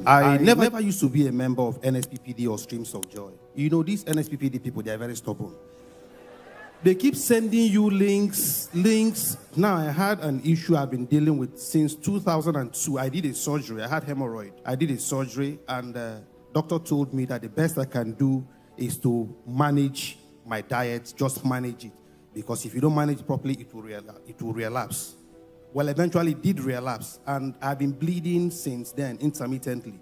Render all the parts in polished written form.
I never used to be a member of NSPPD or Streams of Joy. You know, these NSPPD people, they are very stubborn. They keep sending you links. Now, I had an issue I've been dealing with since 2002. I did a surgery. I had hemorrhoid. I did a surgery, and doctor told me that the best I can do is to manage my diet, just manage it. Because if you don't manage it properly, it will relapse. Well, eventually it did relapse, and I've been bleeding since then, intermittently.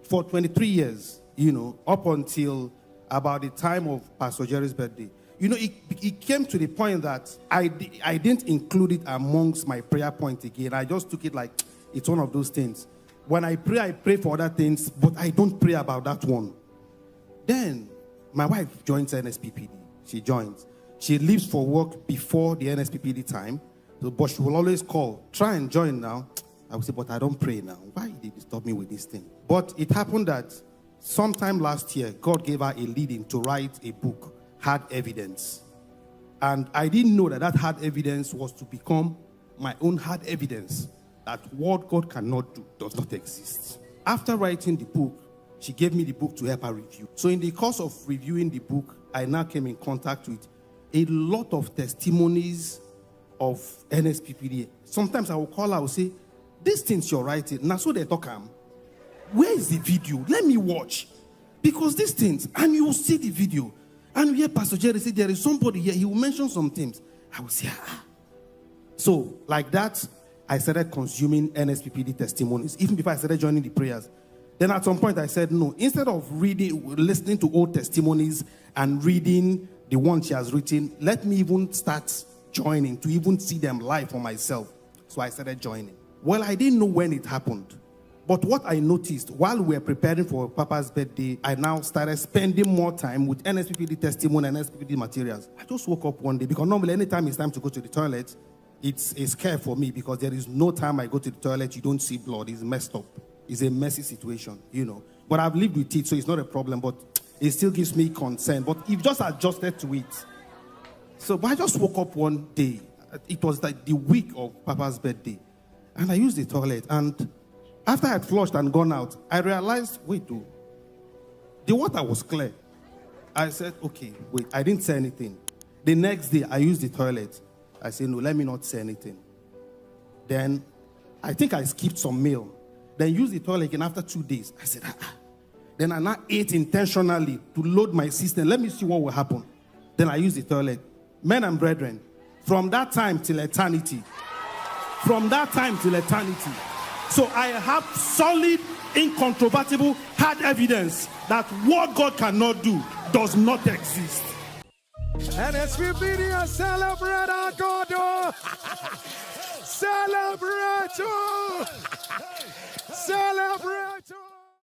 For 23 years, you know, up until about the time of Pastor Jerry's birthday. You know, it came to the point that I didn't include it amongst my prayer point again. I just took it like it's one of those things. When I pray for other things, but I don't pray about that one. Then, my wife joins NSPPD. She joins. She leaves for work before the NSPPD time. But she will always call, try and join now. I will say, but I don't pray now. Why did they disturb me with this thing? But it happened that sometime last year, God gave her a leading to write a book, Hard Evidence. And I didn't know that hard evidence was to become my own hard evidence that what God cannot do does not exist. After writing the book, she gave me the book to help her review. So in the course of reviewing the book, I now came in contact with a lot of testimonies of NSPPD. Sometimes I will call her, I will say, these things you're writing, now so they talk, where is the video? Let me watch. Because these things, and you will see the video. And you hear Pastor Jerry say, there is somebody here, he will mention some things. I will say, So, like that, I started consuming NSPPD testimonies, even before I started joining the prayers. Then at some point I said, no, instead of listening to old testimonies and reading the one she has written, let me even start joining to even see them live for myself. So I started joining. Well, I didn't know when it happened. But what I noticed while we were preparing for Papa's birthday, I now started spending more time with NSPPD testimony and NSPPD materials. I just woke up one day, because normally anytime it's time to go to the toilet, it's a scare for me, because there is no time I go to the toilet, you don't see blood. It's messed up. It's a messy situation, you know. But I've lived with it, so it's not a problem, but it still gives me concern. But you've just adjusted to it. So, but I just woke up one day. It was like the week of Papa's birthday. And I used the toilet. And after I had flushed and gone out, I realized, the water was clear. I said, okay, wait, I didn't say anything. The next day, I used the toilet. I said, no, let me not say anything. Then, I think I skipped some meal. Then used the toilet again after 2 days. I said, Then I now ate intentionally to load my system. Let me see what will happen. Then I used the toilet. Men and brethren, from that time till eternity. So I have solid, incontrovertible, hard evidence that what God cannot do does not exist. NSPPD, celebrate our God. Celebrate.